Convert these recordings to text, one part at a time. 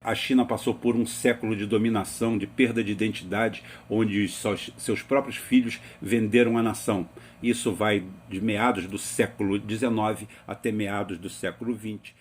a China passou por um século de dominação, de perda de identidade, onde seus próprios filhos venderam a nação. Isso vai de meados do século XIX até meados do século XX.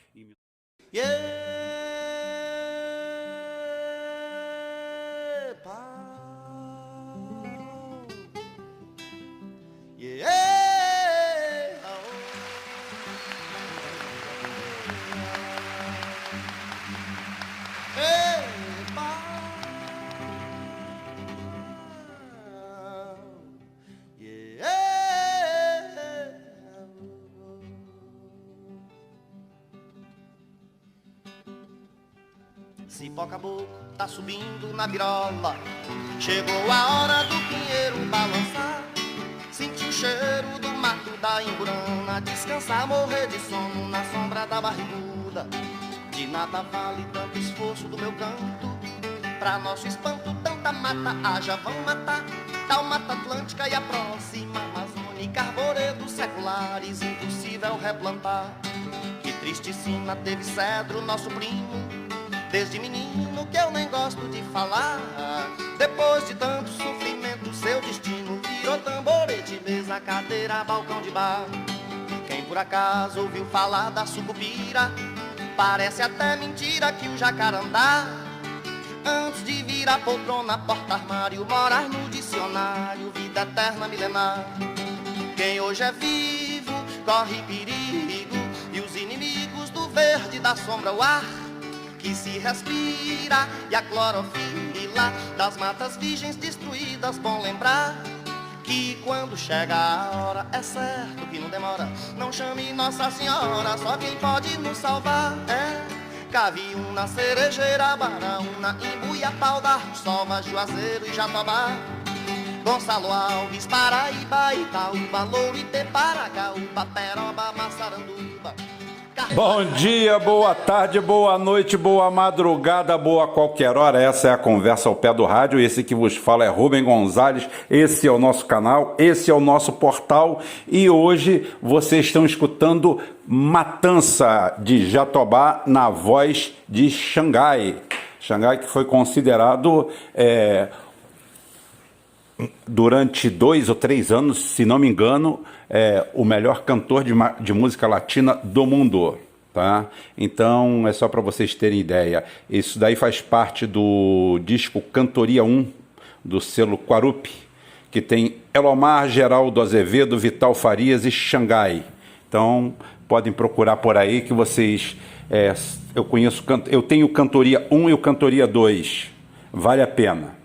Cipó caboclo tá subindo na virola, chegou a hora do pinheiro balançar. Senti o cheiro do mato da imburana, descansar, morrer de sono na sombra da barriguda. De nada vale tanto esforço do meu canto, pra nosso espanto tanta mata haja, vão matar. Da Mata Atlântica e a próxima Amazônica, arvoredos seculares, impossível replantar. Que triste sina teve cedro, nosso primo, desde menino que eu nem gosto de falar. Depois de tanto sofrimento, seu destino virou tamborete, mesa, cadeira, balcão de bar. Quem por acaso ouviu falar da sucupira, parece até mentira que o jacarandá, antes de virar poltrona, porta-armário, morar no dicionário, vida eterna, milenar. Quem hoje é vivo, corre perigo, e os inimigos do verde da sombra, o ar que se respira, e a clorofila das matas virgens destruídas. Bom lembrar que quando chega a hora, é certo que não demora. Não chame Nossa Senhora, só quem pode nos salvar é Caviúna, Cerejeira, Baraúna, Imbuiapau, Sova, Juazeiro e Jatobá, Gonçalo Alves, Paraíba, Itaúba, Louro, Iteparagaúba, Peroba, Massaranduba. Bom dia, boa tarde, boa noite, boa madrugada, boa qualquer hora. Essa é a Conversa ao Pé do Rádio. Esse que vos fala é Rubem Gonzalez. Esse é o nosso canal, esse é o nosso portal. E hoje vocês estão escutando Matança de Jatobá na voz de Xangai. Xangai, que foi considerado durante 2 ou 3 anos, se não me engano, o melhor cantor de música latina do mundo, tá? Então é só para vocês terem ideia. Isso daí faz parte do disco Cantoria 1 do selo Quarupi, que tem Elomar, Geraldo Azevedo, Vital Farias e Xangai. Então podem procurar por aí que vocês eu tenho Cantoria 1 e o Cantoria 2, vale a pena.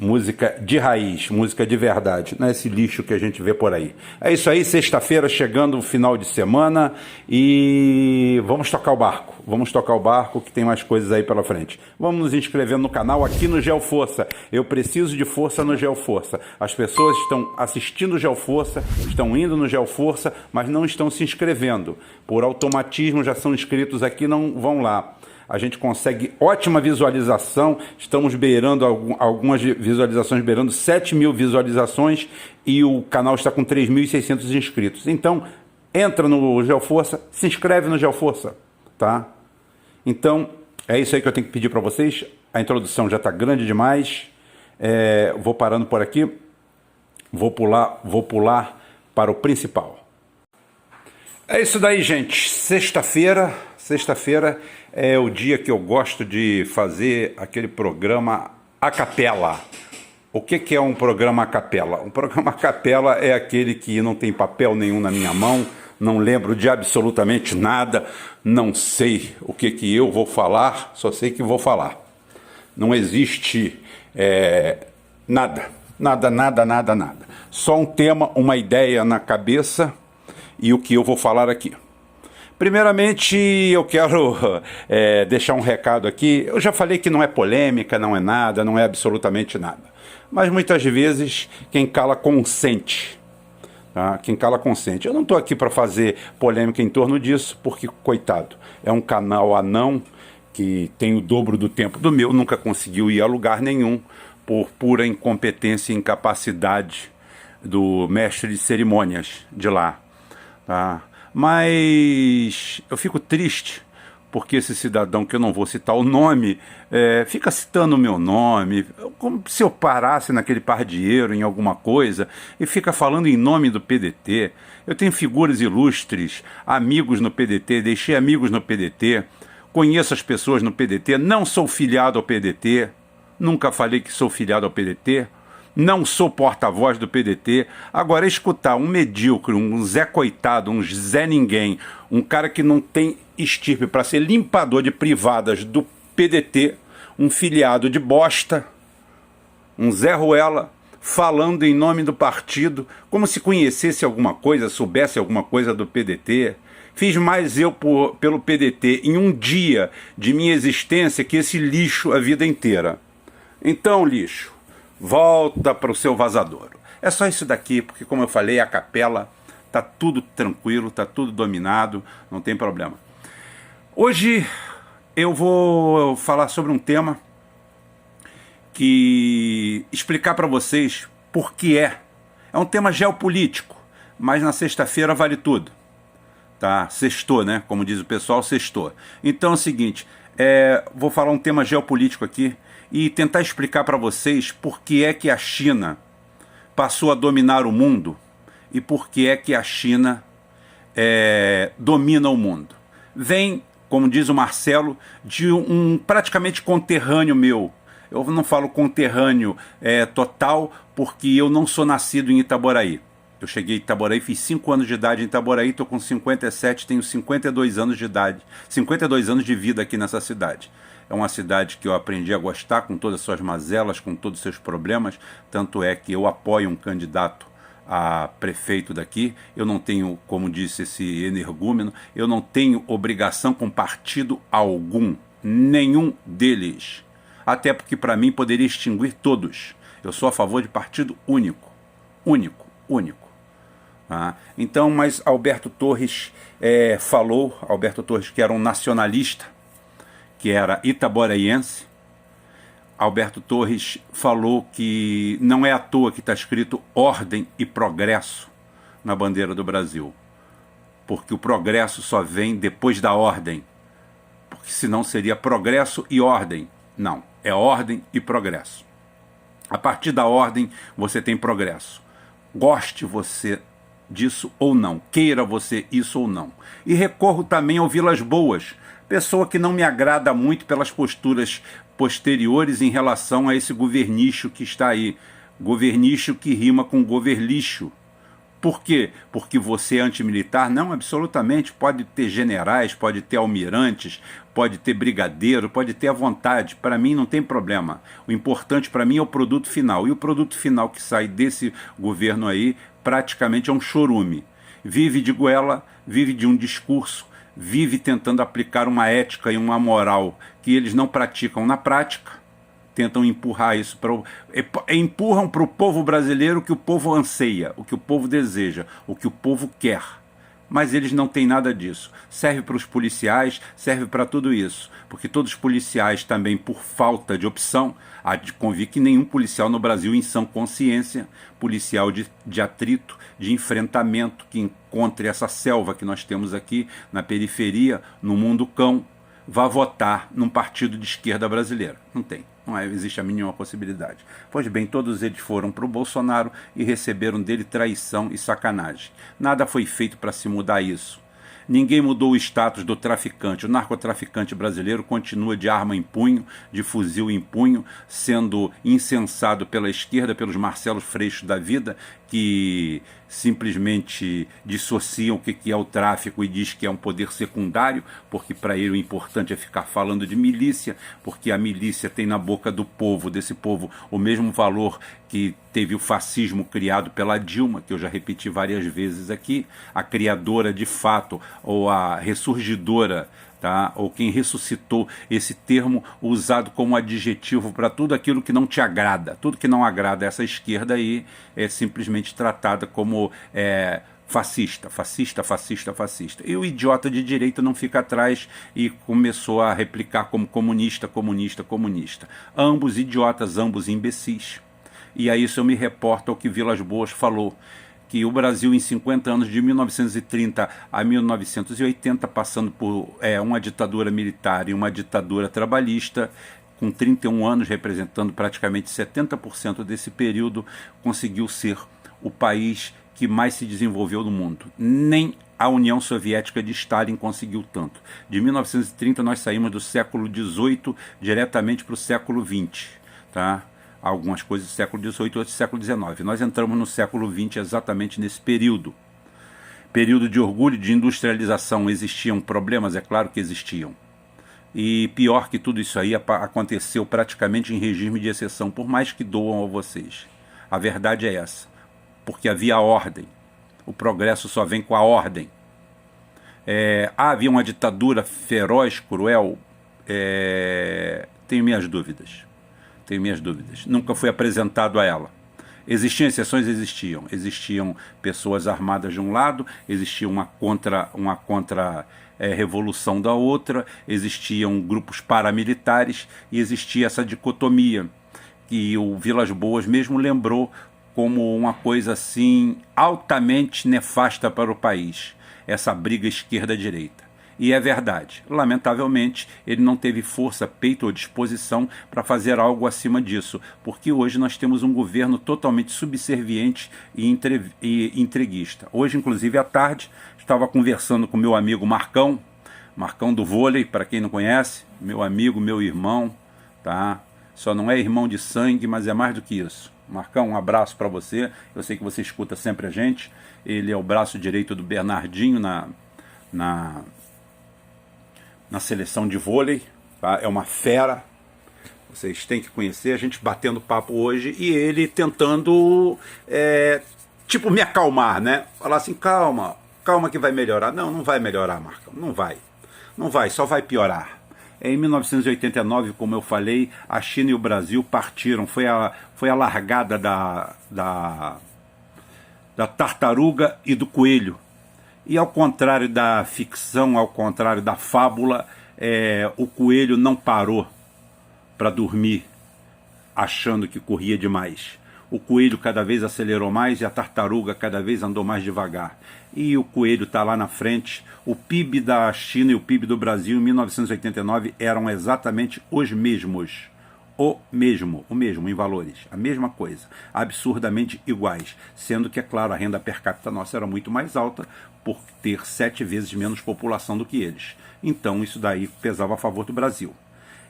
Música de raiz, música de verdade, não é esse lixo que a gente vê por aí. É isso aí, sexta-feira chegando o final de semana e vamos tocar o barco que tem mais coisas aí pela frente. Vamos nos inscrevendo no canal aqui no Geoforça. Eu preciso de força no Geoforça. As pessoas estão assistindo o Geoforça, estão indo no Geoforça, mas não estão se inscrevendo. Por automatismo já são inscritos aqui, não vão lá. A gente consegue ótima visualização, estamos beirando algumas visualizações, beirando 7.000 visualizações e o canal está com 3.600 inscritos. Então, entra no Geoforça, se inscreve no Geoforça, tá? Então, é isso aí que eu tenho que pedir para vocês. A introdução já está grande demais. Vou parando por aqui, vou pular para o principal. É isso daí, gente. Sexta-feira é o dia que eu gosto de fazer aquele programa a capela. O que é um programa a capela? Um programa a capela é aquele que não tem papel nenhum na minha mão, não lembro de absolutamente nada, não sei o que eu vou falar, só sei que vou falar. Não existe nada. Só um tema, uma ideia na cabeça e o que eu vou falar aqui. Primeiramente, eu quero deixar um recado aqui. Eu já falei que não é polêmica, não é nada, não é absolutamente nada. Mas muitas vezes quem cala consente. Tá? Quem cala consente. Eu não estou aqui para fazer polêmica em torno disso, porque, coitado, é um canal anão que tem o dobro do tempo do meu, nunca conseguiu ir a lugar nenhum por pura incompetência e incapacidade do mestre de cerimônias de lá. Tá? Mas eu fico triste porque esse cidadão, que eu não vou citar o nome, fica citando o meu nome, como se eu parasse naquele pardieiro em alguma coisa e fica falando em nome do PDT. Eu tenho figuras ilustres, amigos no PDT, deixei amigos no PDT, conheço as pessoas no PDT, não sou filiado ao PDT, nunca falei que sou filiado ao PDT, não sou porta-voz do PDT. Agora, escutar um medíocre, um Zé Coitado, um Zé Ninguém, um cara que não tem estirpe para ser limpador de privadas do PDT, um filiado de bosta, um Zé Ruela, falando em nome do partido, como se conhecesse alguma coisa, soubesse alguma coisa do PDT. Fiz mais eu pelo PDT em um dia de minha existência que esse lixo a vida inteira. Então, lixo, volta para o seu vazadouro. É só isso daqui, porque como eu falei, a capela tá tudo tranquilo, tá tudo dominado, não tem problema. Hoje eu vou falar sobre um tema que explicar para vocês por que é um tema geopolítico, mas na sexta-feira vale tudo, tá? Sextou, né? Como diz o pessoal, sextou. Então é o seguinte, vou falar um tema geopolítico aqui e tentar explicar para vocês por que é que a China passou a dominar o mundo e por que é que a China domina o mundo. Vem, como diz o Marcelo, de um praticamente conterrâneo meu. Eu não falo conterrâneo total porque eu não sou nascido em Itaboraí. Eu cheguei em Itaboraí, fiz 5 anos de idade em Itaboraí, estou com 57, tenho 52 anos de idade, 52 anos de vida aqui nessa cidade. É uma cidade que eu aprendi a gostar, com todas as suas mazelas, com todos os seus problemas, tanto é que eu apoio um candidato a prefeito daqui. Eu não tenho, como disse esse energúmeno, eu não tenho obrigação com partido algum, nenhum deles. Até porque para mim poderia extinguir todos. Eu sou a favor de partido único, único, único. Então, mas Alberto Torres falou, Alberto Torres, que era um nacionalista, que era itaboraiense, Alberto Torres falou que não é à toa que está escrito ordem e progresso na bandeira do Brasil, porque o progresso só vem depois da ordem, porque senão seria progresso e ordem. Não, é ordem e progresso. A partir da ordem você tem progresso. Goste você disso ou não, queira você isso ou não. E recorro também ao Vilas Boas, pessoa que não me agrada muito pelas posturas posteriores em relação a esse governicho que está aí. Governicho que rima com goverlixo. Por quê? Porque você é antimilitar? Não, absolutamente. Pode ter generais, pode ter almirantes, pode ter brigadeiro, pode ter à vontade. Para mim não tem problema. O importante para mim é o produto final. E o produto final que sai desse governo aí praticamente é um chorume. Vive de goela, vive de um discurso, vive tentando aplicar uma ética e uma moral que eles não praticam na prática, tentam empurrar isso empurram para o povo brasileiro o que o povo anseia, o que o povo deseja, o que o povo quer. Mas eles não têm nada disso. Serve para os policiais, serve para tudo isso. Porque todos os policiais também, por falta de opção, há de convir que nenhum policial no Brasil, em sã consciência, policial de atrito, de enfrentamento, que encontre essa selva que nós temos aqui na periferia, no mundo cão, vá votar num partido de esquerda brasileira. Não tem. Não existe a mínima possibilidade. Pois bem, todos eles foram para o Bolsonaro e receberam dele traição e sacanagem. Nada foi feito para se mudar isso. Ninguém mudou o status do traficante. O narcotraficante brasileiro continua de arma em punho, de fuzil em punho, sendo incensado pela esquerda, pelos Marcelo Freixo da vida, que simplesmente dissociam o que é o tráfico e diz que é um poder secundário, porque para ele o importante é ficar falando de milícia, porque a milícia tem na boca do povo, desse povo, o mesmo valor que teve o fascismo criado pela Dilma, que eu já repeti várias vezes aqui, a criadora de fato, ou a ressurgidora, tá? Ou quem ressuscitou esse termo usado como adjetivo para tudo aquilo que não te agrada. Tudo que não agrada essa esquerda aí é simplesmente tratada como fascista, fascista, fascista, fascista. E o idiota de direita não fica atrás e começou a replicar como comunista, comunista, comunista. Ambos idiotas, ambos imbecis. E a isso eu me reporto ao que Vilas Boas falou, que o Brasil em 50 anos, de 1930 a 1980, passando por uma ditadura militar e uma ditadura trabalhista, com 31 anos, representando praticamente 70% desse período, conseguiu ser o país que mais se desenvolveu no mundo. Nem a União Soviética de Stalin conseguiu tanto. De 1930 nós saímos do século XVIII diretamente para o século XX, tá? Algumas coisas do século XVIII, outras do século XIX. Nós entramos no século XX exatamente nesse período. Período de orgulho, de industrialização. Existiam problemas? É claro que existiam. E pior que tudo isso aí, aconteceu praticamente em regime de exceção, por mais que doam a vocês. A verdade é essa. Porque havia ordem. O progresso só vem com a ordem. Havia uma ditadura feroz, cruel? Tenho minhas dúvidas. Nunca fui apresentado a ela. Existiam exceções? Existiam. Existiam pessoas armadas de um lado, existia uma contra-revolução da outra, existiam grupos paramilitares e existia essa dicotomia que o Vilas Boas mesmo lembrou como uma coisa assim altamente nefasta para o país, essa briga esquerda-direita. E é verdade. Lamentavelmente, ele não teve força, peito ou disposição para fazer algo acima disso, porque hoje nós temos um governo totalmente subserviente e entreguista. Hoje, inclusive, à tarde, estava conversando com meu amigo Marcão do vôlei, para quem não conhece, meu amigo, meu irmão, tá? Só não é irmão de sangue, mas é mais do que isso. Marcão, um abraço para você. Eu sei que você escuta sempre a gente. Ele é o braço direito do Bernardinho na seleção de vôlei, tá? É uma fera, vocês têm que conhecer, a gente batendo papo hoje e ele tentando, tipo, me acalmar, né? Falar assim, calma que vai melhorar. Não vai melhorar, Marcão, não vai, só vai piorar. Em 1989, como eu falei, a China e o Brasil partiram, foi a largada da tartaruga e do coelho. E ao contrário da ficção, ao contrário da fábula, o coelho não parou para dormir achando que corria demais. O coelho cada vez acelerou mais e a tartaruga cada vez andou mais devagar. E o coelho está lá na frente. O PIB da China e o PIB do Brasil em 1989 eram exatamente os mesmos. O mesmo em valores, a mesma coisa, absurdamente iguais, sendo que, é claro, a renda per capita nossa era muito mais alta por ter 7 vezes menos população do que eles. Então isso daí pesava a favor do Brasil.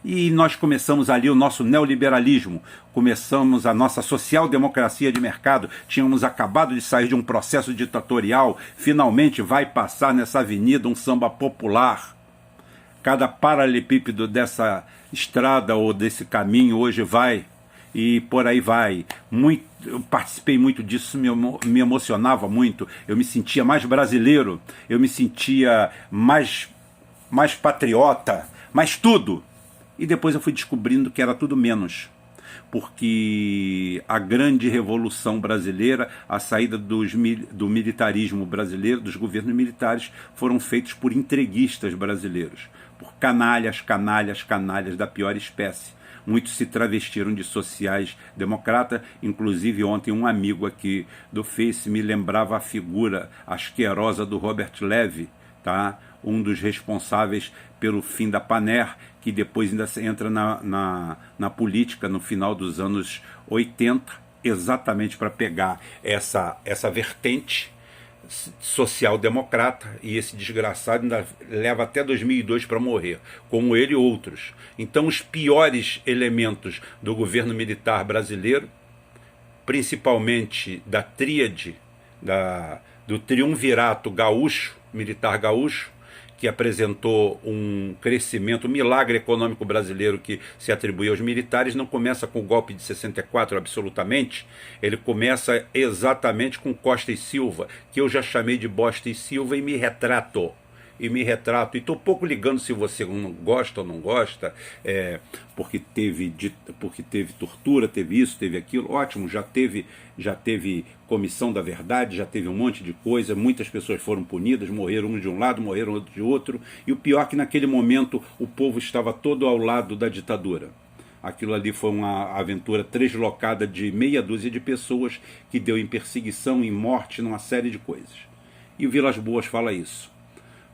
E nós começamos ali o nosso neoliberalismo, começamos a nossa social-democracia de mercado, tínhamos acabado de sair de um processo ditatorial, finalmente vai passar nessa avenida um samba popular. Cada paralelepípedo dessa estrada ou desse caminho hoje vai, e por aí vai. Eu participei muito disso, me emocionava muito, eu me sentia mais brasileiro, eu me sentia mais patriota, mais tudo. E depois eu fui descobrindo que era tudo menos, porque a grande revolução brasileira, a saída do militarismo brasileiro, dos governos militares, foram feitos por entreguistas brasileiros, por canalhas da pior espécie. Muitos se travestiram de sociais-democrata, inclusive ontem um amigo aqui do Face me lembrava a figura asquerosa do Robert Levy, tá? Um dos responsáveis pelo fim da Paner, que depois ainda entra na política no final dos anos 80, exatamente para pegar essa vertente social-democrata, e esse desgraçado ainda leva até 2002 para morrer, como ele e outros. Então os piores elementos do governo militar brasileiro, principalmente da tríade, do triunvirato gaúcho, militar gaúcho, que apresentou um crescimento, um milagre econômico brasileiro que se atribui aos militares, não começa com o golpe de 64 absolutamente, ele começa exatamente com Costa e Silva, que eu já chamei de Bosta e Silva, e me retrato. E estou pouco ligando se você não gosta ou não gosta, porque teve tortura, teve isso, teve aquilo, ótimo, já teve comissão da verdade, já teve um monte de coisa, muitas pessoas foram punidas, morreram uns de um lado, morreram outros de outro, e o pior é que naquele momento o povo estava todo ao lado da ditadura. Aquilo ali foi uma aventura deslocada de meia dúzia de pessoas que deu em perseguição, em morte, numa série de coisas. E o Vilas Boas fala isso.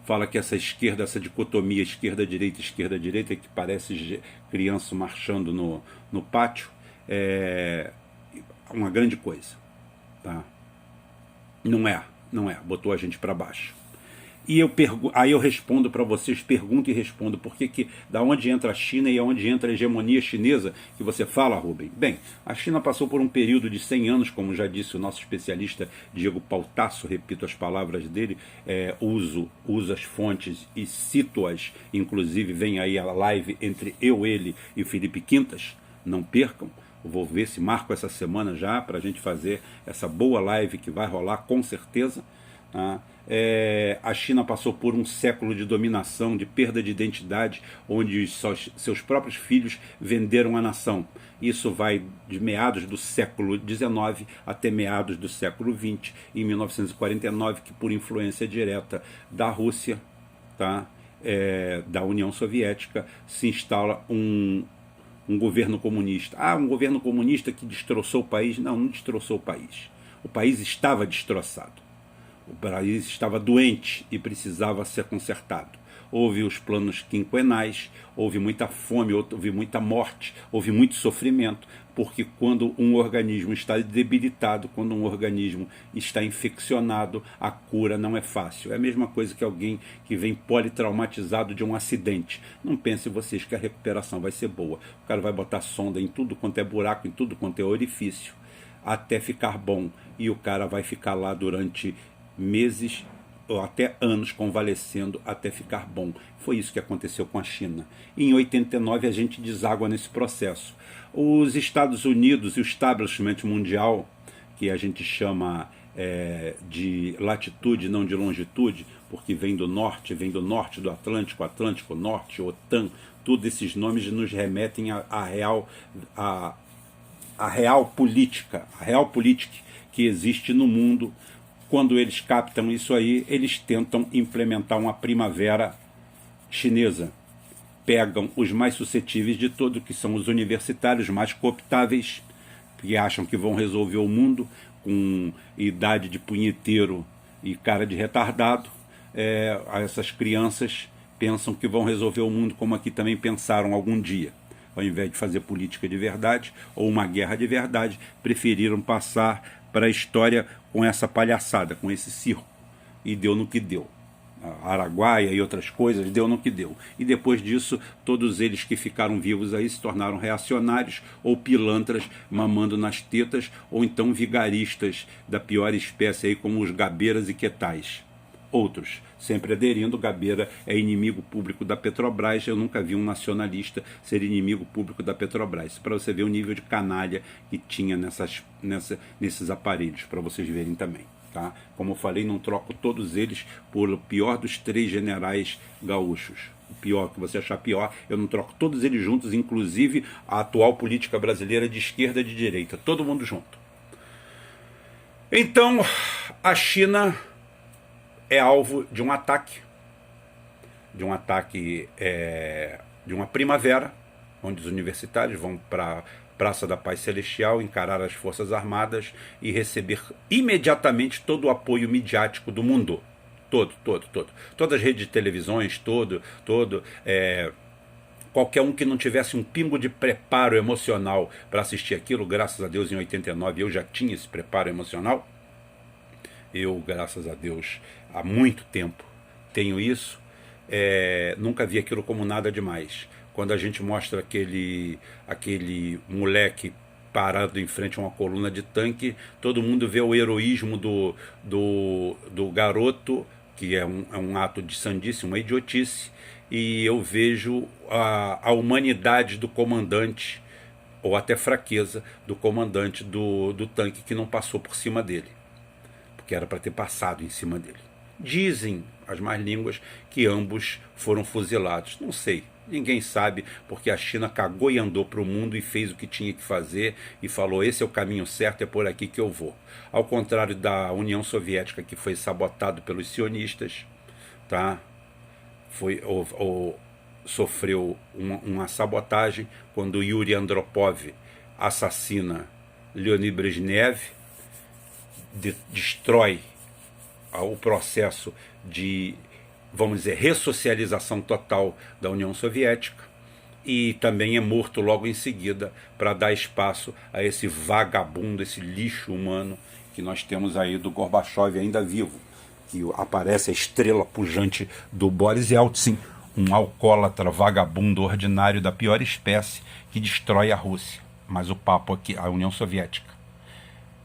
Fala que essa esquerda, essa dicotomia esquerda-direita, que parece criança marchando no pátio, é uma grande coisa. Tá? Não é. Botou a gente para baixo. E aí eu respondo para vocês, pergunto e respondo, da onde entra a China e aonde entra a hegemonia chinesa que você fala, Rubem? Bem, a China passou por um período de 100 anos, como já disse o nosso especialista Diego Pautasso, repito as palavras dele, uso as fontes e cito-as, inclusive vem aí a live entre ele e o Felipe Quintas, não percam. Vou ver se marco essa semana já para a gente fazer essa boa live que vai rolar com certeza. Tá? A China passou por um século de dominação, de perda de identidade, onde seus próprios filhos venderam a nação. Isso vai de meados do século XIX até meados do século XX, em 1949, que por influência direta da Rússia, tá? Da União Soviética, se instala um governo comunista. Um governo comunista que destroçou o país. Não destroçou o país. O país estava destroçado. O país estava doente e precisava ser consertado. Houve os planos quinquenais, houve muita fome, houve muita morte, houve muito sofrimento, porque quando um organismo está debilitado, quando um organismo está infeccionado, a cura não é fácil. É a mesma coisa que alguém que vem politraumatizado de um acidente. Não pensem vocês que a recuperação vai ser boa. O cara vai botar sonda em tudo quanto é buraco, em tudo quanto é orifício, até ficar bom. E o cara vai ficar lá durante meses ou até anos convalescendo até ficar bom. Foi isso que aconteceu com a China. Em 89 a gente deságua nesse processo. Os Estados Unidos e o establishment mundial, que a gente chama de latitude, não de longitude, porque vem do norte do Atlântico, Atlântico Norte, OTAN, todos esses nomes nos remetem à real política que existe no mundo. Quando eles captam isso aí, eles tentam implementar uma primavera chinesa. Pegam os mais suscetíveis de todo, que são os universitários mais cooptáveis, que acham que vão resolver o mundo com idade de punheteiro e cara de retardado. Essas crianças pensam que vão resolver o mundo como aqui também pensaram algum dia. Ao invés de fazer política de verdade ou uma guerra de verdade, preferiram passar para a história com essa palhaçada, com esse circo. E deu no que deu. Araguaia e outras coisas, deu no que deu. E depois disso, todos eles que ficaram vivos aí se tornaram reacionários ou pilantras mamando nas tetas, ou então vigaristas da pior espécie aí, como os gabeiras e quetais. Outros, sempre aderindo. Gabeira é inimigo público da Petrobras. Eu nunca vi um nacionalista ser inimigo público da Petrobras. Para você ver o nível de canalha que tinha nesses aparelhos, para vocês verem também. Tá? Como eu falei, não troco todos eles por o pior dos 3 generais gaúchos. O pior, que você achar pior, eu não troco todos eles juntos, inclusive a atual política brasileira de esquerda e de direita. Todo mundo junto. Então, a China é alvo de um ataque, de uma primavera, onde os universitários vão para Praça da Paz Celestial, encarar as Forças Armadas e receber imediatamente todo o apoio midiático do mundo. Todo. Todas as redes de televisões, qualquer um que não tivesse um pingo de preparo emocional para assistir aquilo, graças a Deus em 89 eu já tinha esse preparo emocional. Eu, graças a Deus, há muito tempo tenho isso. Nunca vi aquilo como nada demais. Quando a gente mostra aquele moleque parado em frente a uma coluna de tanque, todo mundo vê o heroísmo do garoto, que é um ato de sandice, uma idiotice, e eu vejo a humanidade do comandante, ou até fraqueza do comandante do tanque, que não passou por cima dele, porque era para ter passado em cima dele. Dizem as más línguas que ambos foram fuzilados. Não sei, ninguém sabe, porque a China cagou e andou para o mundo e fez o que tinha que fazer e falou: esse é o caminho certo, é por aqui que eu vou. Ao contrário da União Soviética, que foi sabotado pelos sionistas, tá? sofreu uma sabotagem quando Yuri Andropov assassina Leonid Brezhnev, destrói o processo de, vamos dizer, ressocialização total da União Soviética, e também é morto logo em seguida para dar espaço a esse vagabundo, esse lixo humano que nós temos aí do Gorbachev ainda vivo, que aparece a estrela pujante do Boris Yeltsin, um alcoólatra vagabundo ordinário da pior espécie que destrói a Rússia, mas o papo aqui, a União Soviética,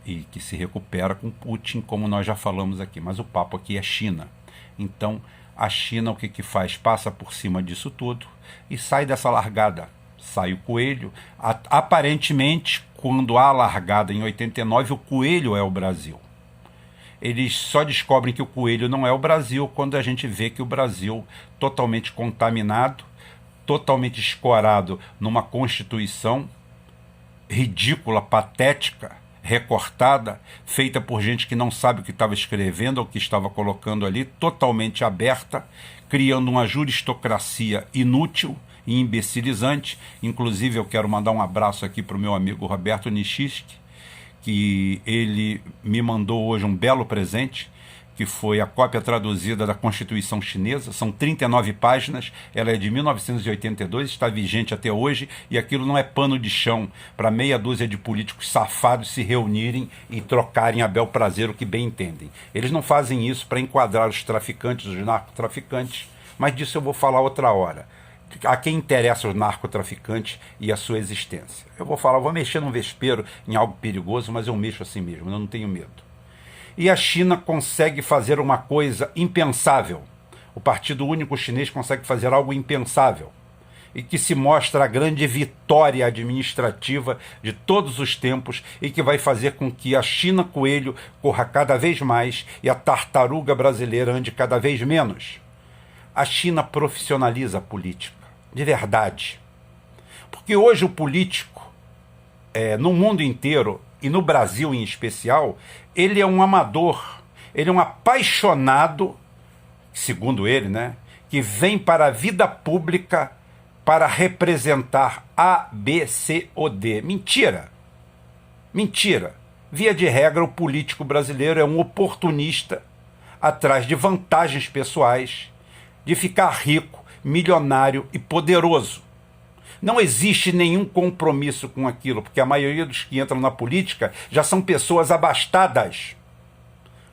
e que se recupera com Putin, como nós já falamos aqui, mas o papo aqui é China. Então a China o que faz? Passa por cima disso tudo e sai dessa largada, sai o coelho. Aparentemente, quando há largada em 89, o coelho é o Brasil. Eles só descobrem que o coelho não é o Brasil quando a gente vê que o Brasil, totalmente contaminado, totalmente escorado numa Constituição ridícula, patética, recortada, feita por gente que não sabe o que estava escrevendo ou o que estava colocando ali, totalmente aberta, criando uma juristocracia inútil e imbecilizante. Inclusive eu quero mandar um abraço aqui para o meu amigo Roberto Nishiski, que ele me mandou hoje um belo presente, que foi a cópia traduzida da Constituição Chinesa. São 39 páginas, ela é de 1982, está vigente até hoje, e aquilo não é pano de chão para meia dúzia de políticos safados se reunirem e trocarem a bel prazer o que bem entendem. Eles não fazem isso para enquadrar os traficantes, os narcotraficantes, mas disso eu vou falar outra hora. A quem interessa os narcotraficantes e a sua existência. Eu vou mexer num vespeiro em algo perigoso, mas eu mexo assim mesmo, eu não tenho medo. E a China consegue fazer uma coisa impensável. O Partido Único Chinês consegue fazer algo impensável. E que se mostra a grande vitória administrativa de todos os tempos e que vai fazer com que a China coelho corra cada vez mais e a tartaruga brasileira ande cada vez menos. A China profissionaliza a política, de verdade. Porque hoje o político, no mundo inteiro, e no Brasil em especial, ele é um amador, ele é um apaixonado, segundo ele, né, que vem para a vida pública para representar A, B, C ou D. Mentira! Mentira! Via de regra, o político brasileiro é um oportunista atrás de vantagens pessoais, de ficar rico, milionário e poderoso. Não existe nenhum compromisso com aquilo, porque a maioria dos que entram na política já são pessoas abastadas.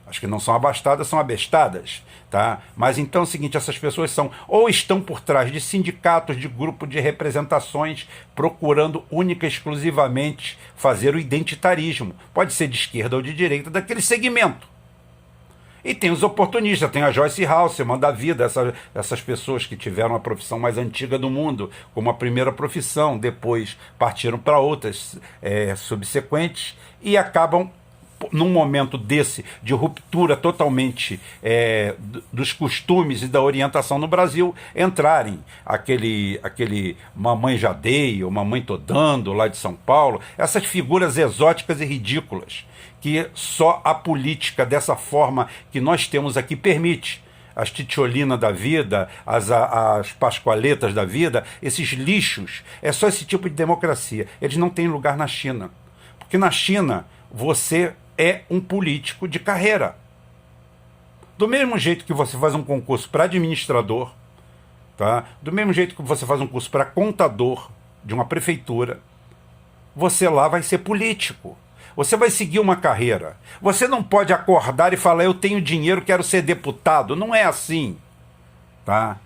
As que não são abastadas são abestadas, tá? Mas então é o seguinte, essas pessoas ou estão por trás de sindicatos, de grupos de representações, procurando única e exclusivamente fazer o identitarismo. Pode ser de esquerda ou de direita, daquele segmento. E tem os oportunistas, tem a Joyce Halseman da vida, essas pessoas que tiveram a profissão mais antiga do mundo, como a primeira profissão, depois partiram para outras subsequentes e acabam, num momento desse, de ruptura totalmente dos costumes e da orientação no Brasil, entrarem aquele Mamãe Jadei, ou Mamãe Todando, lá de São Paulo, essas figuras exóticas e ridículas, que só a política dessa forma que nós temos aqui permite. As Titiolina da vida, as Pascoaletas da vida, esses lixos, é só esse tipo de democracia. Eles não têm lugar na China. Porque na China, você é um político de carreira. Do mesmo jeito que você faz um concurso para administrador, tá? Do mesmo jeito que você faz um curso para contador de uma prefeitura, você lá vai ser político. Você vai seguir uma carreira. Você não pode acordar e falar, eu tenho dinheiro, quero ser deputado. Não é assim. Tá?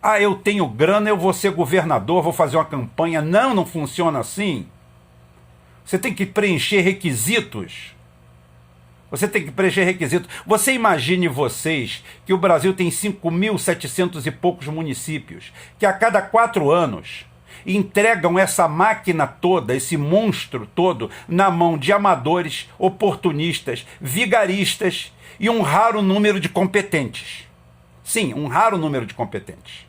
Ah, eu tenho grana, eu vou ser governador, vou fazer uma campanha. Não, não funciona assim. Você tem que preencher requisitos. Você tem que preencher requisitos. Você imagine vocês que o Brasil tem 5.700 e poucos municípios, que a cada 4 anos entregam essa máquina toda, esse monstro todo, na mão de amadores, oportunistas, vigaristas e um raro número de competentes. Sim, um raro número de competentes.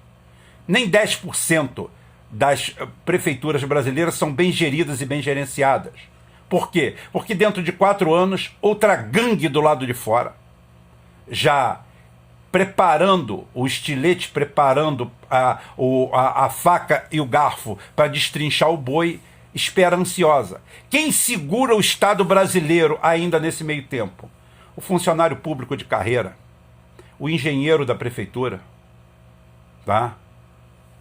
Nem 10% das prefeituras brasileiras são bem geridas e bem gerenciadas. Por quê? Porque dentro de 4 anos, outra gangue do lado de fora já preparando o estilete, preparando a faca e o garfo para destrinchar o boi, espera ansiosa. Quem segura o Estado brasileiro ainda nesse meio tempo? O funcionário público de carreira, o engenheiro da prefeitura, tá?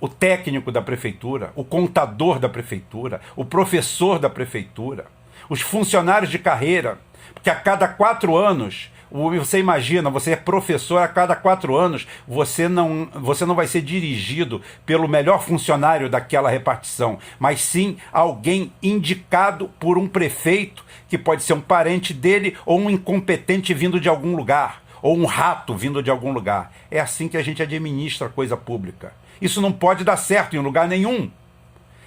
O técnico da prefeitura, o contador da prefeitura, o professor da prefeitura, os funcionários de carreira, porque a cada 4 anos, você imagina, você é professor, a cada 4 anos você não vai ser dirigido pelo melhor funcionário daquela repartição, mas sim alguém indicado por um prefeito, que pode ser um parente dele ou um incompetente vindo de algum lugar, ou um rato vindo de algum lugar. É assim que a gente administra a coisa pública. Isso não pode dar certo em lugar nenhum.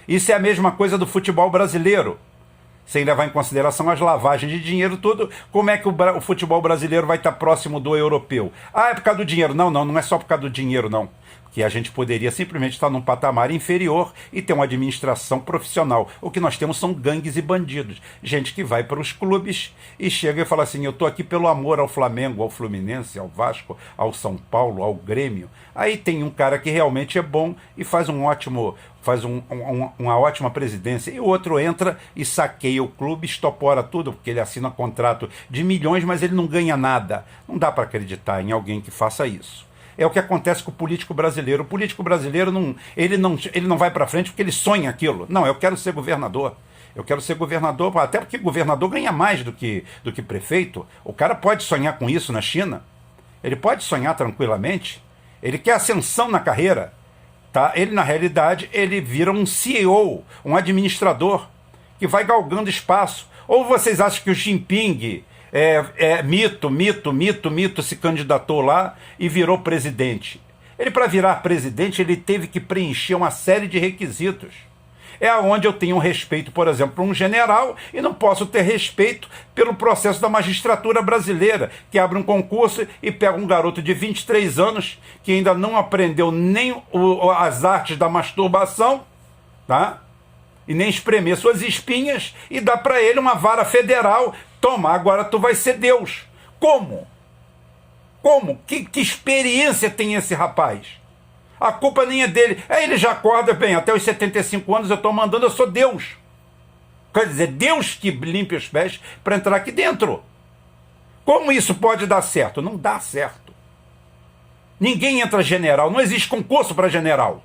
Isso é a mesma coisa do futebol brasileiro. Sem levar em consideração as lavagens de dinheiro, tudo, como é que o futebol brasileiro vai estar próximo do europeu? Ah, é por causa do dinheiro. Não é só por causa do dinheiro, não. Que a gente poderia simplesmente estar num patamar inferior e ter uma administração profissional. O que nós temos são gangues e bandidos. Gente que vai para os clubes e chega e fala assim, eu estou aqui pelo amor ao Flamengo, ao Fluminense, ao Vasco, ao São Paulo, ao Grêmio. Aí tem um cara que realmente é bom e faz uma ótima presidência, e o outro entra e saqueia o clube, estopora tudo, porque ele assina contrato de milhões, mas ele não ganha nada. Não dá para acreditar em alguém que faça isso. É o que acontece com o político brasileiro. O político brasileiro ele não vai para frente porque ele sonha aquilo. Não, eu quero ser governador. Eu quero ser governador, até porque governador ganha mais do que prefeito. O cara pode sonhar com isso na China. Ele pode sonhar tranquilamente. Ele quer ascensão na carreira. Tá? Ele, na realidade, ele vira um CEO, um administrador, que vai galgando espaço. Ou vocês acham que o Xi Jinping mito, se candidatou lá e virou presidente? Ele, para virar presidente, ele teve que preencher uma série de requisitos. É onde eu tenho respeito, por exemplo, por um general, e não posso ter respeito pelo processo da magistratura brasileira, que abre um concurso e pega um garoto de 23 anos, que ainda não aprendeu nem as artes da masturbação, tá? E nem espremer suas espinhas, e dá para ele uma vara federal. Toma, agora tu vai ser Deus. Como? Como? Que experiência tem esse rapaz? A culpa nem é dele. Aí ele já acorda, bem, até os 75 anos eu estou mandando, eu sou Deus. Quer dizer, Deus que limpe os pés para entrar aqui dentro. Como isso pode dar certo? Não dá certo. Ninguém entra general, não existe concurso para general.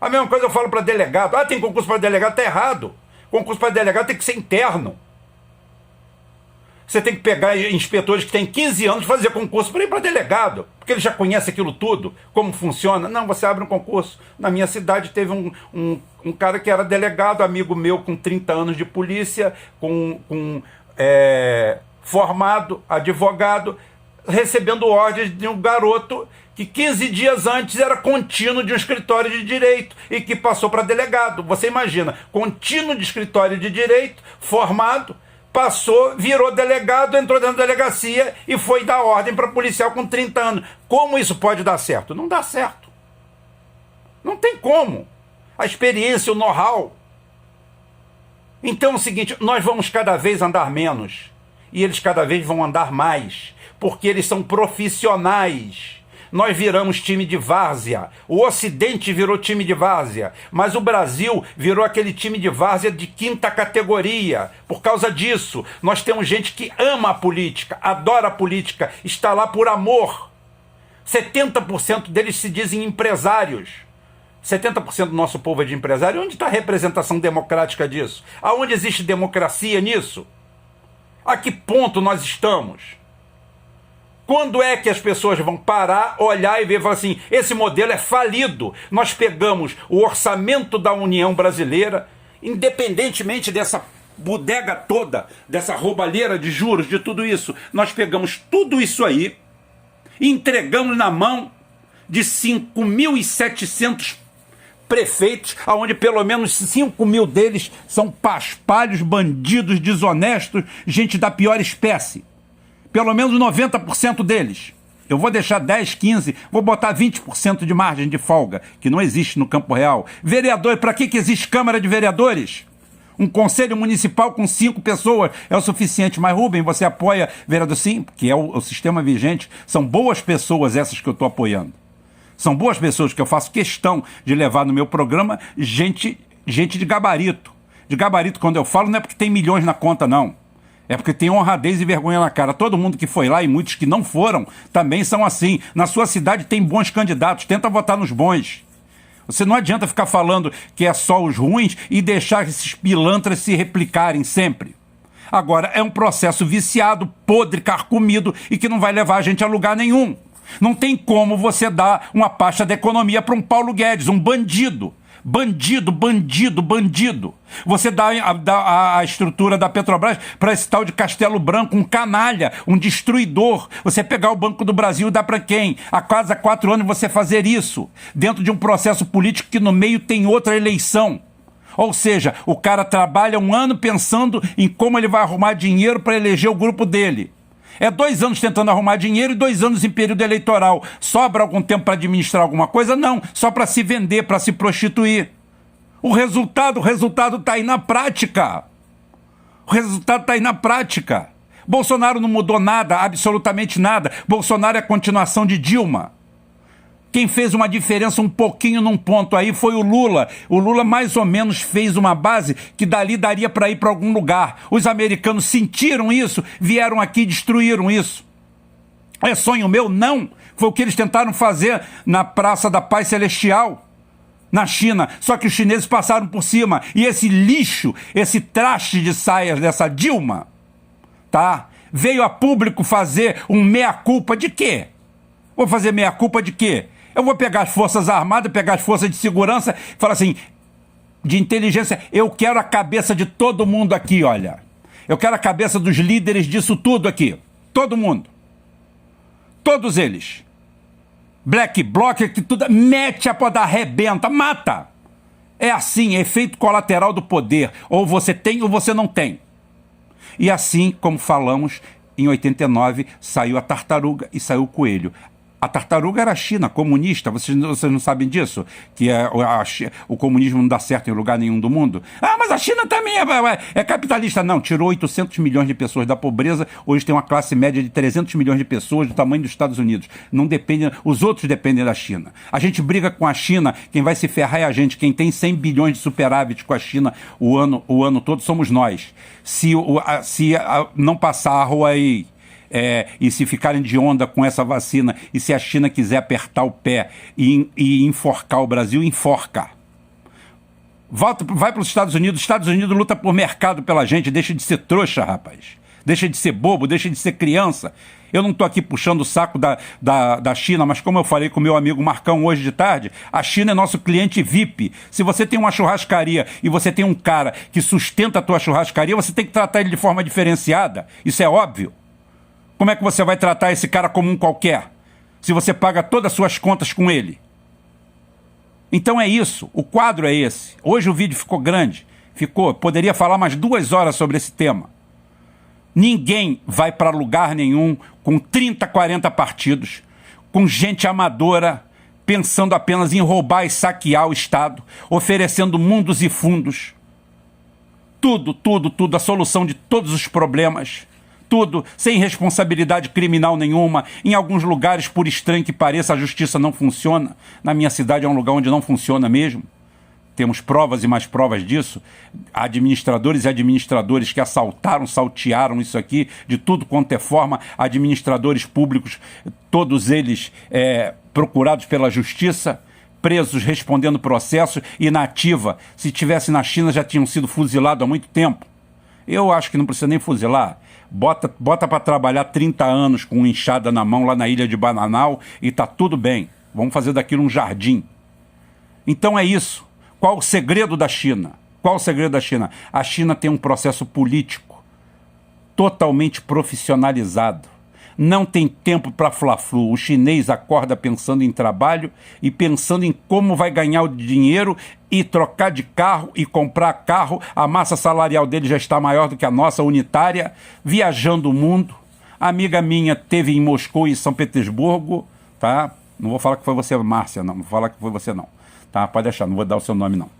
A mesma coisa eu falo para delegado. Ah, tem concurso para delegado, está errado. Concurso para delegado tem que ser interno. Você tem que pegar inspetores que têm 15 anos e fazer concurso para ir para delegado, porque ele já conhece aquilo tudo, como funciona. Não, você abre um concurso. Na minha cidade teve um cara que era delegado, amigo meu, com 30 anos de polícia, formado, advogado, recebendo ordens de um garoto que 15 dias antes era contínuo de um escritório de direito e que passou para delegado. Você imagina, contínuo de escritório de direito, formado, passou, virou delegado, entrou dentro da delegacia e foi dar ordem para policial com 30 anos. Como isso pode dar certo? Não dá certo. Não tem como. A experiência, o know-how. Então é o seguinte, nós vamos cada vez andar menos e eles cada vez vão andar mais, porque eles são profissionais. Nós viramos time de várzea, o Ocidente virou time de várzea, mas o Brasil virou aquele time de várzea de 5ª categoria. Por causa disso, nós temos gente que ama a política, adora a política, está lá por amor. 70% deles se dizem empresários. 70% do nosso povo é de empresário. Onde está a representação democrática disso? Aonde existe democracia nisso? A que ponto nós estamos? Quando é que as pessoas vão parar, olhar e ver e falar assim, esse modelo é falido? Nós pegamos o orçamento da União Brasileira, independentemente dessa bodega toda, dessa roubalheira de juros, de tudo isso, nós pegamos tudo isso aí e entregamos na mão de 5.700 prefeitos, onde pelo menos 5.000 deles são paspalhos, bandidos, desonestos, gente da pior espécie. Pelo menos 90% deles. Eu vou deixar 10, 15, vou botar 20% de margem de folga, que não existe no campo real. Vereador, para que existe Câmara de Vereadores? Um conselho municipal com 5 pessoas é o suficiente. Mas, Rubem, você apoia vereador? Sim, que é o sistema vigente. São boas pessoas essas que eu estou apoiando. São boas pessoas que eu faço questão de levar no meu programa gente de gabarito. De gabarito, quando eu falo, não é porque tem milhões na conta, não. É porque tem honradez e vergonha na cara. Todo mundo que foi lá e muitos que não foram também são assim. Na sua cidade tem bons candidatos. Tenta votar nos bons. Você não adianta ficar falando que é só os ruins e deixar esses pilantras se replicarem sempre. Agora, é um processo viciado, podre, carcomido e que não vai levar a gente a lugar nenhum. Não tem como você dar uma pasta da economia para um Paulo Guedes, um bandido. Bandido, bandido, bandido. Você dá a estrutura da Petrobras para esse tal de Castelo Branco, um canalha, um destruidor. Você pegar o Banco do Brasil e dar para quem? A cada 4 anos você fazer isso, dentro de um processo político que no meio tem outra eleição. Ou seja, o cara trabalha 1 ano pensando em como ele vai arrumar dinheiro para eleger o grupo dele. É 2 anos tentando arrumar dinheiro e 2 anos em período eleitoral. Sobra algum tempo para administrar alguma coisa? Não, só para se vender, para se prostituir. O resultado está aí na prática. O resultado está aí na prática. Bolsonaro não mudou nada, absolutamente nada. Bolsonaro é a continuação de Dilma. Quem fez uma diferença um pouquinho num ponto aí foi o Lula. O Lula mais ou menos fez uma base que dali daria para ir para algum lugar. Os americanos sentiram isso, vieram aqui e destruíram isso. É sonho meu? Não. Foi o que eles tentaram fazer na Praça da Paz Celestial, na China. Só que os chineses passaram por cima. E esse lixo, esse traste de saias dessa Dilma, tá? Veio a público fazer um meia-culpa de quê? Vou fazer meia-culpa de quê? Eu vou pegar as Forças Armadas, pegar as Forças de Segurança e falar assim, de inteligência, eu quero a cabeça de todo mundo aqui, olha. Eu quero a cabeça dos líderes disso tudo aqui. Todo mundo. Todos eles. Black Bloc, que tudo, mete a podar, arrebenta, mata. É assim, é efeito colateral do poder. Ou você tem ou você não tem. E assim, como falamos, em 89 saiu a tartaruga e saiu o coelho. A tartaruga era a China, comunista. Vocês não sabem disso? Que o comunismo não dá certo em lugar nenhum do mundo? Ah, mas a China também é capitalista. Não, tirou 800 milhões de pessoas da pobreza. Hoje tem uma classe média de 300 milhões de pessoas do tamanho dos Estados Unidos. Não depende, os outros dependem da China. A gente briga com a China, quem vai se ferrar é a gente. Quem tem 100 bilhões de superávit com a China o ano todo somos nós. Se não passar a Huawei... e se ficarem de onda com essa vacina, e se a China quiser apertar o pé e enforcar o Brasil, enforca. Vai para os Estados Unidos luta por mercado pela gente, deixa de ser trouxa, rapaz. Deixa de ser bobo, deixa de ser criança. Eu não estou aqui puxando o saco da China, mas como eu falei com o meu amigo Marcão hoje de tarde, a China é nosso cliente VIP. Se você tem uma churrascaria e você tem um cara que sustenta a tua churrascaria, você tem que tratar ele de forma diferenciada. Isso é óbvio. Como é que você vai tratar esse cara como um qualquer, se você paga todas as suas contas com ele? Então é isso, o quadro é esse. Hoje o vídeo ficou grande, poderia falar mais 2 horas sobre esse tema. Ninguém vai para lugar nenhum com 30, 40 partidos, com gente amadora, pensando apenas em roubar e saquear o Estado, oferecendo mundos e fundos. Tudo, a solução de todos os problemas. Tudo sem responsabilidade criminal nenhuma. Em alguns lugares, por estranho que pareça, a justiça não funciona. Na minha cidade é um lugar onde não funciona mesmo. Temos provas e mais provas disso. Administradores e administradores que assaltaram, saltearam isso aqui, de tudo quanto é forma. Administradores públicos, todos eles procurados pela justiça, presos, respondendo processos e na ativa. Se estivesse na China, já tinham sido fuzilados há muito tempo. Eu acho que não precisa nem fuzilar. Bota para trabalhar 30 anos com uma enxada na mão lá na ilha de Bananal e tá tudo bem. Vamos fazer daquilo um jardim. Então é isso. Qual o segredo da China? Qual o segredo da China? A China tem um processo político totalmente profissionalizado. Não tem tempo para fla-flu. O chinês acorda pensando em trabalho e pensando em como vai ganhar o dinheiro e trocar de carro e comprar carro. A massa salarial dele já está maior do que a nossa unitária, viajando o mundo. A amiga minha teve em Moscou e em São Petersburgo, tá? Não vou falar que foi você, Márcia, não. Não vou falar que foi você, não. Tá? Pode deixar, não vou dar o seu nome, não.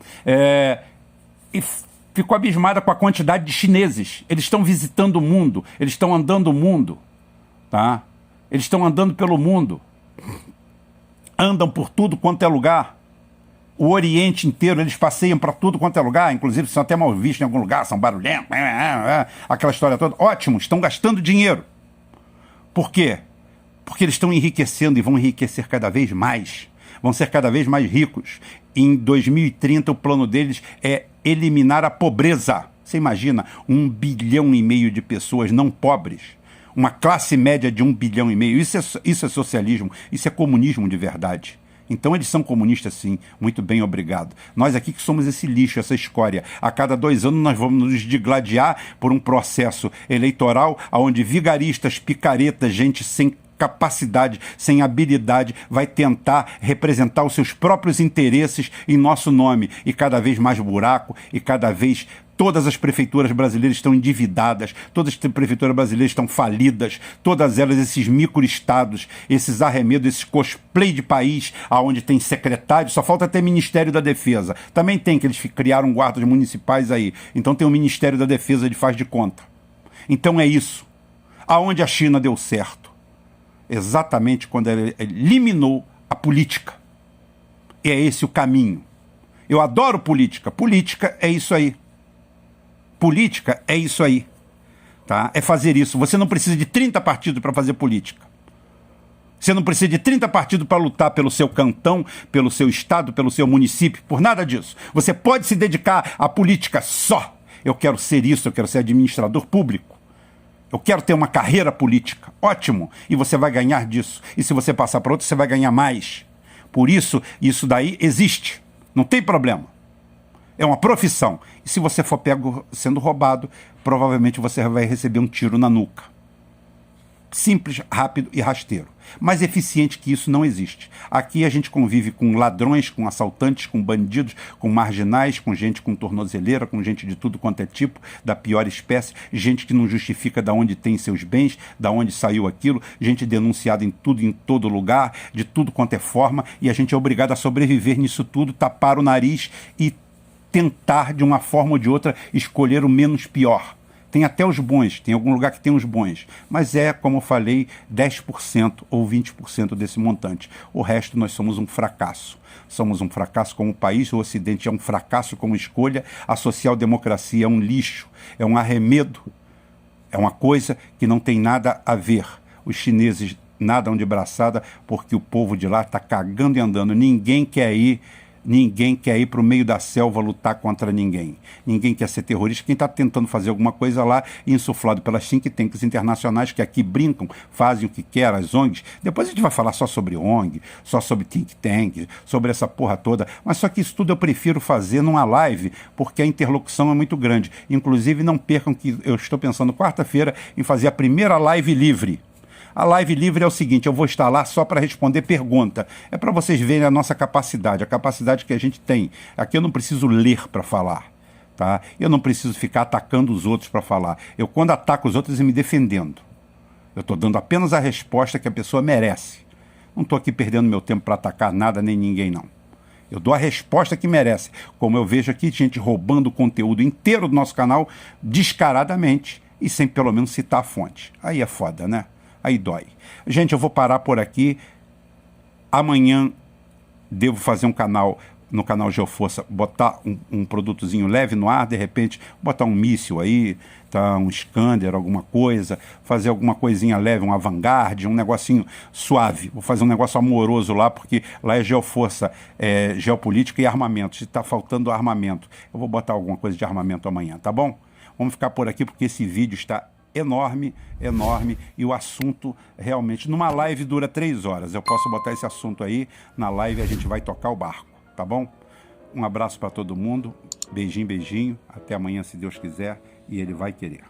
E ficou abismada com a quantidade de chineses. Eles estão visitando o mundo, eles estão andando o mundo, tá? Eles estão andando pelo mundo. Andam por tudo quanto é lugar. O Oriente inteiro, eles passeiam para tudo quanto é lugar, inclusive são até mal vistos em algum lugar, são barulhentos, aquela história toda. Ótimo, estão gastando dinheiro. Por quê? Porque eles estão enriquecendo e vão enriquecer cada vez mais. Vão ser cada vez mais ricos. Em 2030, o plano deles é eliminar a pobreza. Você imagina 1,5 bilhão de pessoas não pobres. Uma classe média de 1,5 bilhão. Isso é socialismo, isso é comunismo de verdade. Então eles são comunistas sim, muito bem, obrigado. Nós aqui que somos esse lixo, essa escória. A cada 2 anos nós vamos nos digladiar por um processo eleitoral onde vigaristas, picaretas, gente sem capacidade, sem habilidade, vai tentar representar os seus próprios interesses em nosso nome. E cada vez mais buraco, e cada vez todas as prefeituras brasileiras estão endividadas, todas as prefeituras brasileiras estão falidas, todas elas, esses microestados, esses arremedos, esses cosplay de país, aonde tem secretário, só falta ter Ministério da Defesa. Também tem, que eles criaram guardas municipais aí. Então tem o Ministério da Defesa de faz de conta. Então é isso. Aonde a China deu certo? Exatamente quando ela eliminou a política. E é esse o caminho. Eu adoro política. Política é isso aí. Política é isso aí. Tá? É fazer isso. Você não precisa de 30 partidos para fazer política. Você não precisa de 30 partidos para lutar pelo seu cantão, pelo seu estado, pelo seu município, por nada disso. Você pode se dedicar à política só. Eu quero ser isso, eu quero ser administrador público. Eu quero ter uma carreira política. Ótimo. E você vai ganhar disso. E se você passar para outro, você vai ganhar mais. Por isso, isso daí existe. Não tem problema. É uma profissão. E se você for pego sendo roubado, provavelmente você vai receber um tiro na nuca. Simples, rápido e rasteiro. Mais eficiente que isso não existe. Aqui a gente convive com ladrões, com assaltantes, com bandidos, com marginais, com gente com tornozeleira, com gente de tudo quanto é tipo, da pior espécie, gente que não justifica de onde tem seus bens, de onde saiu aquilo, gente denunciada em tudo, em todo lugar, de tudo quanto é forma, e a gente é obrigado a sobreviver nisso tudo, tapar o nariz e tentar, de uma forma ou de outra, escolher o menos pior. Tem até os bons, tem algum lugar que tem os bons, mas é, como eu falei, 10% ou 20% desse montante. O resto nós somos um fracasso. Somos um fracasso como país, o Ocidente é um fracasso como escolha, a social-democracia é um lixo, é um arremedo, é uma coisa que não tem nada a ver. Os chineses nadam de braçada porque o povo de lá está cagando e andando, ninguém quer ir para o meio da selva lutar contra ninguém. Ninguém quer ser terrorista. Quem está tentando fazer alguma coisa lá, insuflado pelas think tanks internacionais que aqui brincam, fazem o que querem, as ONGs. Depois a gente vai falar só sobre ONG, só sobre think tank, sobre essa porra toda. Mas só que isso tudo eu prefiro fazer numa live, porque a interlocução é muito grande. Inclusive, não percam que eu estou pensando quarta-feira em fazer a primeira live livre. A live livre é o seguinte, eu vou estar lá só para responder pergunta. É para vocês verem a nossa capacidade, a capacidade que a gente tem. Aqui eu não preciso ler para falar, tá? Eu não preciso ficar atacando os outros para falar. Eu, quando ataco os outros, me defendendo. Eu estou dando apenas a resposta que a pessoa merece. Não estou aqui perdendo meu tempo para atacar nada nem ninguém, não. Eu dou a resposta que merece. Como eu vejo aqui, gente roubando o conteúdo inteiro do nosso canal descaradamente e sem pelo menos citar a fonte. Aí é foda, né? Aí dói. Gente, eu vou parar por aqui. Amanhã devo fazer um canal, no canal Geoforça, botar um produtozinho leve no ar, de repente, botar um míssil aí, tá, um Iskander, alguma coisa, fazer alguma coisinha leve, um Vanguard, um negocinho suave. Vou fazer um negócio amoroso lá, porque lá é Geoforça, é geopolítica e armamento. Se está faltando armamento, eu vou botar alguma coisa de armamento amanhã, tá bom? Vamos ficar por aqui, porque esse vídeo está enorme, e o assunto realmente, numa live dura 3 horas, eu posso botar esse assunto aí, na live a gente vai tocar o barco, tá bom? Um abraço para todo mundo, beijinho, beijinho, até amanhã se Deus quiser, e Ele vai querer.